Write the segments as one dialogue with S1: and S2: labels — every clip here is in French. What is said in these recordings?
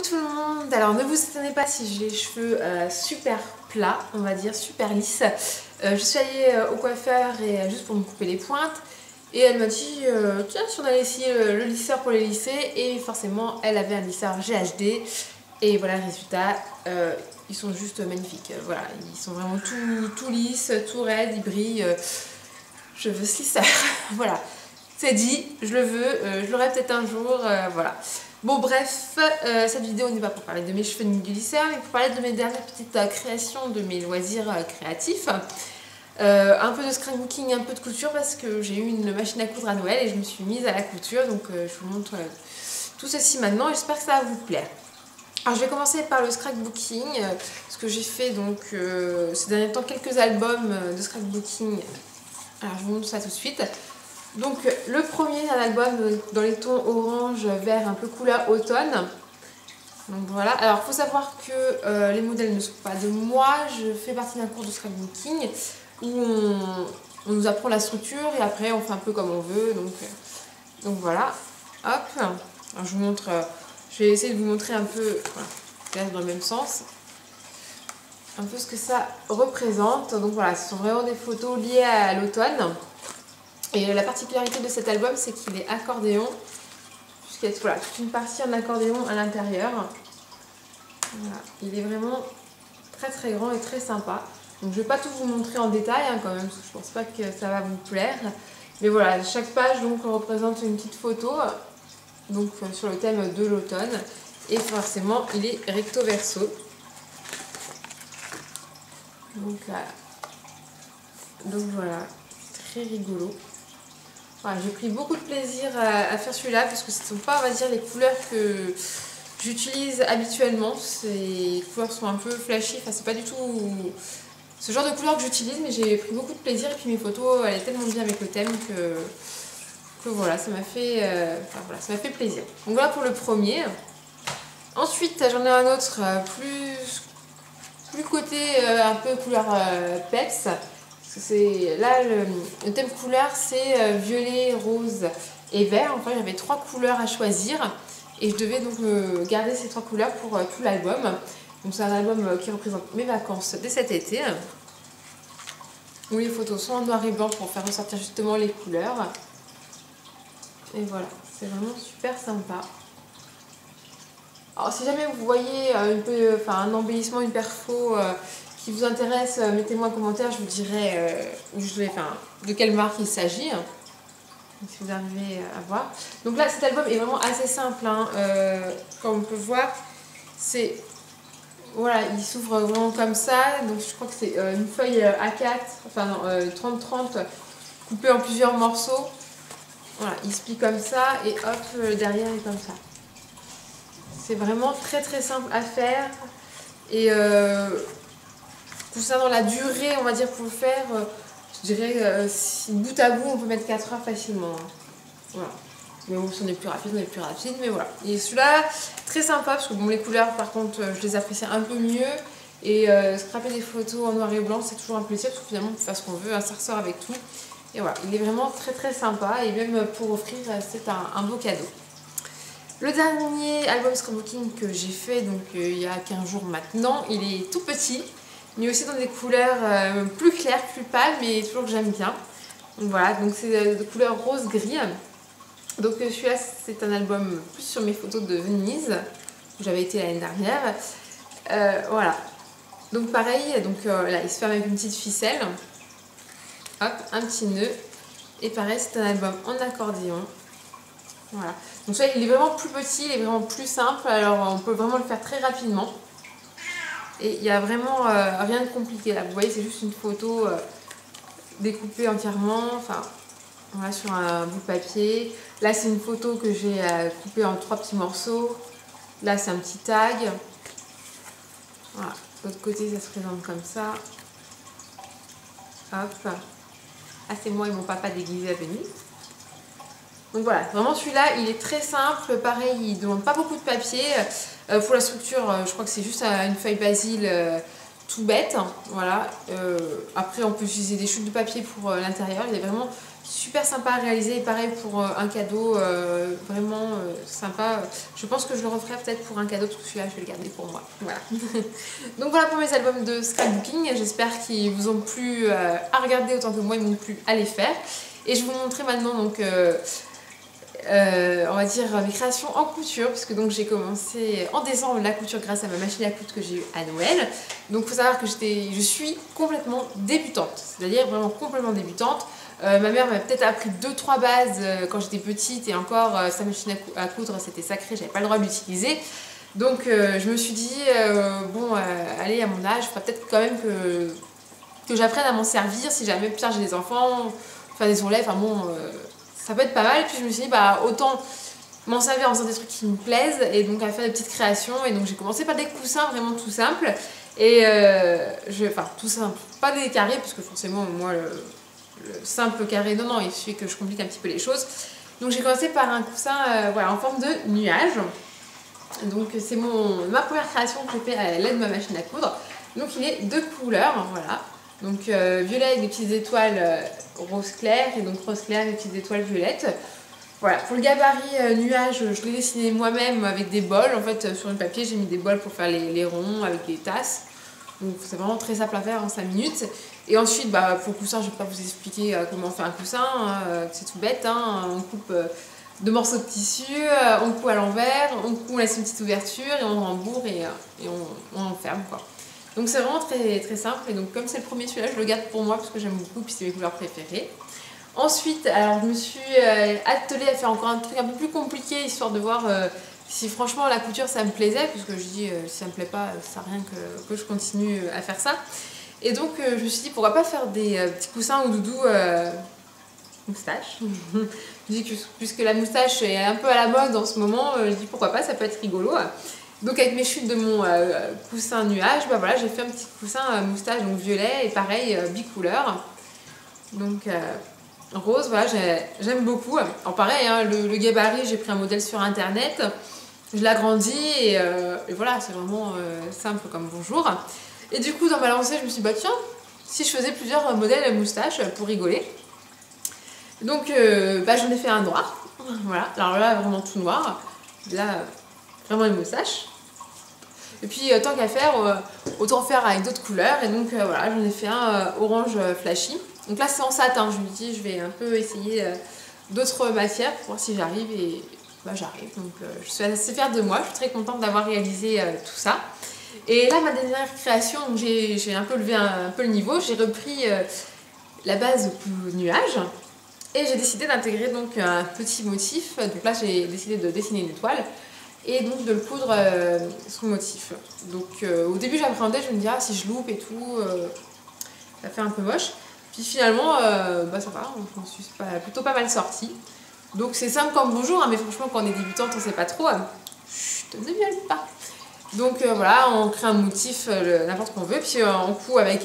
S1: tout le monde, alors ne vous étonnez pas si j'ai les cheveux super plats, on va dire super lisses. Je suis allée au coiffeur et juste pour me couper les pointes et elle m'a dit tiens si on allait essayer le lisseur pour les lisser, et forcément elle avait un lisseur GHD et voilà le résultat, ils sont juste magnifiques, voilà, ils sont vraiment tout lisses, tout raides, ils brillent, je veux ce lisseur, voilà. C'est dit, je le veux, je l'aurai peut-être un jour, voilà. Bon bref, cette vidéo n'est pas pour parler de mes cheveux ni du lisseur, mais pour parler de mes dernières petites créations, de mes loisirs créatifs. Un peu de scrapbooking, un peu de couture parce que j'ai eu une machine à coudre à Noël et je me suis mise à la couture, donc je vous montre tout ceci maintenant et j'espère que ça va vous plaire. Alors je vais commencer par le scrapbooking, parce que j'ai fait donc ces derniers temps quelques albums de scrapbooking. Alors je vous montre ça tout de suite. Donc le premier, c'est un album dans les tons orange, vert, un peu couleur automne. Donc voilà, alors il faut savoir que les modèles ne sont pas de moi, je fais partie d'un cours de scrapbooking où on nous apprend la structure et après on fait un peu comme on veut. Donc voilà, hop, alors je vous montre, je vais essayer de vous montrer un peu, voilà, dans le même sens, un peu ce que ça représente. Donc voilà, ce sont vraiment des photos liées à l'automne. Et la particularité de cet album, c'est qu'il est accordéon, puisqu'il y a voilà, toute une partie en accordéon à l'intérieur. Voilà. Il est vraiment très grand et très sympa. Donc je ne vais pas tout vous montrer en détail quand même, parce que je pense pas que ça va vous plaire. Mais voilà, chaque page donc représente une petite photo donc, sur le thème de l'automne. Et forcément, il est recto verso. Donc voilà, très rigolo. Voilà, j'ai pris beaucoup de plaisir à faire celui-là parce que ce ne sont pas, on va dire, les couleurs que j'utilise habituellement. Ces couleurs sont un peu flashy, enfin c'est pas du tout ce genre de couleurs que j'utilise, mais j'ai pris beaucoup de plaisir et puis mes photos allaient tellement bien avec le thème que voilà, ça m'a fait, voilà, ça m'a fait plaisir. Donc voilà pour le premier. Ensuite j'en ai un autre plus côté un peu couleur peps. Là, le thème couleur, c'est violet, rose et vert. Enfin, j'avais 3 couleurs à choisir et je devais donc garder ces 3 couleurs pour tout l'album. Donc, c'est un album qui représente mes vacances dès cet été, où les photos sont en noir et blanc pour faire ressortir justement les couleurs. Et voilà, c'est vraiment super sympa. Alors, si jamais vous voyez un embellissement, une perfo qui vous intéresse, mettez-moi un commentaire, je vous dirai de quelle marque il s'agit, si vous arrivez à voir. Donc là, cet album est vraiment assez simple, hein. Comme on peut voir, c'est voilà, il s'ouvre vraiment comme ça. Donc je crois que c'est une feuille A4, enfin non, 30-30, coupée en plusieurs morceaux. Voilà, il se plie comme ça et hop, derrière est comme ça. C'est vraiment très simple à faire et concernant la durée, on va dire, pour le faire, je dirais si bout à bout, on peut mettre 4 heures facilement. Hein. Voilà. Mais bon, si on est plus rapide, on est plus rapide. Mais voilà. Et celui-là, très sympa, parce que bon, les couleurs, par contre, je les apprécie un peu mieux. Et scraper des photos en noir et blanc, c'est toujours un plaisir, parce que finalement, on peut faire ce qu'on veut, hein, ça ressort avec tout. Et voilà, il est vraiment très sympa. Et même pour offrir, c'est un beau cadeau. Le dernier album scrapbooking que j'ai fait, donc il y a 15 jours maintenant, il est tout petit. Mais aussi dans des couleurs plus claires, plus pâles, mais toujours que j'aime bien. Donc voilà, donc c'est de couleur rose-gris. Donc celui-là, c'est un album plus sur mes photos de Venise, où j'avais été l'année dernière. Voilà. Donc pareil, là, il se ferme avec une petite ficelle. Hop, un petit nœud. Et pareil, c'est un album en accordéon. Voilà. Donc celui-là, il est vraiment plus petit, il est vraiment plus simple. Alors on peut vraiment le faire très rapidement. Et il n'y a vraiment rien de compliqué là. Vous voyez, c'est juste une photo découpée entièrement, enfin, voilà, sur un bout de papier. Là, c'est une photo que j'ai coupée en 3 petits morceaux. Là, c'est un petit tag. Voilà. De l'autre côté, ça se présente comme ça. Hop. Ah, c'est moi et mon papa déguisé à Venise. Donc voilà, vraiment celui-là, il est très simple. Pareil, il ne demande pas beaucoup de papier. Pour la structure, je crois que c'est juste une feuille basil tout bête. Voilà. Après, on peut utiliser des chutes de papier pour l'intérieur. Il est vraiment super sympa à réaliser et pareil pour un cadeau vraiment sympa. Je pense que je le referai peut-être pour un cadeau parce que celui-là je vais le garder pour moi. Voilà. Donc voilà pour mes albums de scrapbooking. J'espère qu'ils vous ont plu à regarder autant que moi ils m'ont plu à les faire. Et je vais vous montrer maintenant donc on va dire mes créations en couture parce que donc j'ai commencé en décembre la couture grâce à ma machine à coudre que j'ai eue à Noël. Donc il faut savoir que je suis complètement débutante, c'est-à-dire vraiment complètement débutante. Ma mère m'a peut-être appris 2-3 bases quand j'étais petite et encore sa machine à coudre c'était sacré, j'avais pas le droit de l'utiliser. Donc je me suis dit bon allez à mon âge, il faudra peut-être quand même que j'apprenne à m'en servir si jamais plus tard j'ai des enfants, faire des ourlets, enfin bon ça peut être pas mal. Et puis je me suis dit bah autant m'en servir en faisant des trucs qui me plaisent et donc à faire des petites créations. Et donc j'ai commencé par des coussins vraiment tout simples et enfin tout simple, pas des carrés parce que forcément moi le simple carré, non, il suffit que je complique un petit peu les choses. Donc j'ai commencé par un coussin voilà, en forme de nuage. Donc c'est ma première création que j'ai fait à l'aide de ma machine à coudre. Donc il est de couleurs, voilà. Donc violet avec des petites étoiles rose clair et donc rose clair avec des petites étoiles violettes. Voilà, pour le gabarit nuage, je l'ai dessiné moi-même avec des bols. En fait, sur le papier, j'ai mis des bols pour faire les ronds avec des tasses. Donc c'est vraiment très simple à faire en 5 minutes. Et ensuite, bah, pour le coussin, je ne vais pas vous expliquer comment on fait un coussin. C'est tout bête, hein. On coupe 2 morceaux de tissu, on coud à l'envers, on laisse une petite ouverture et on rembourre et on enferme quoi. Donc c'est vraiment très, très simple. Et donc comme c'est le premier celui-là, je le garde pour moi parce que j'aime beaucoup, puis c'est mes couleurs préférées. Ensuite, alors je me suis attelée à faire encore un truc un peu plus compliqué, histoire de voir si franchement la couture ça me plaisait, parce que je dis si ça me plaît pas, ça sert à rien que je continue à faire ça. Et donc je me suis dit pourquoi pas faire des petits coussins ou doudou moustache. Je dis que puisque la moustache est un peu à la mode en ce moment, je dis pourquoi pas, ça peut être rigolo. Donc avec mes chutes de mon coussin nuage, bah voilà, j'ai fait un petit coussin moustache donc violet et pareil bicouleur. Donc rose, voilà, j'aime beaucoup. Alors pareil, hein, le gabarit, j'ai pris un modèle sur internet, je l'agrandis et voilà, c'est vraiment simple comme bonjour. Et du coup, dans ma lancée, je me suis dit, bah tiens, si je faisais plusieurs modèles moustache pour rigoler. Donc bah, j'en ai fait un noir, voilà, alors là, vraiment tout noir. Là, vraiment une moustache. Et puis tant qu'à faire, autant faire avec d'autres couleurs. Et donc voilà, j'en ai fait un orange flashy. Donc là c'est en satin, je me dis je vais un peu essayer d'autres matières pour voir si j'arrive et bah, j'arrive. Donc je suis assez fière de moi, je suis très contente d'avoir réalisé tout ça. Et là ma dernière création, j'ai un peu levé un peu le niveau, j'ai repris la base nuage et j'ai décidé d'intégrer donc un petit motif. Donc là j'ai décidé de dessiner une étoile et donc de le coudre sur le motif. Donc au début j'appréhendais, je me disais ah, si je loupe et tout, ça fait un peu moche. Puis finalement, bah ça va, je m'en suis plutôt pas mal sortie. Donc c'est simple comme bonjour, hein, mais franchement quand on est débutante on sait pas trop. Chut, ne viole pas. Donc voilà, on crée un motif n'importe qu'on veut, puis on coud avec...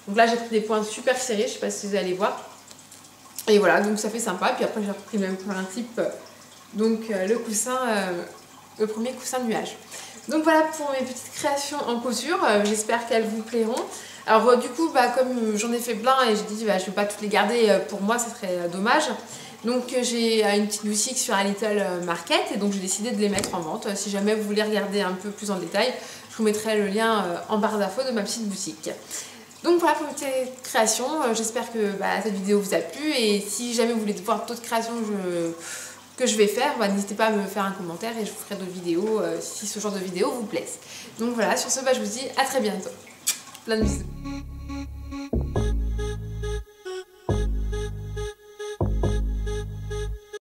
S1: donc là j'ai pris des points super serrés, je sais pas si vous allez voir. Et voilà, donc ça fait sympa. Puis après j'ai repris le même principe, donc le coussin... le premier coussin nuage. Donc voilà pour mes petites créations en couture, j'espère qu'elles vous plairont. Alors du coup, bah, comme j'en ai fait plein et j'ai dit bah, je ne vais pas toutes les garder pour moi, ça serait dommage. Donc j'ai une petite boutique sur un Little Market et donc j'ai décidé de les mettre en vente. Si jamais vous voulez regarder un peu plus en détail, je vous mettrai le lien en barre d'infos de ma petite boutique. Donc voilà pour mes petites créations, j'espère que bah, cette vidéo vous a plu et si jamais vous voulez voir d'autres créations que je vais faire, bah, n'hésitez pas à me faire un commentaire et je vous ferai d'autres vidéos si ce genre de vidéos vous plaisent. Donc voilà, sur ce, bah, je vous dis à très bientôt. Plein de bisous.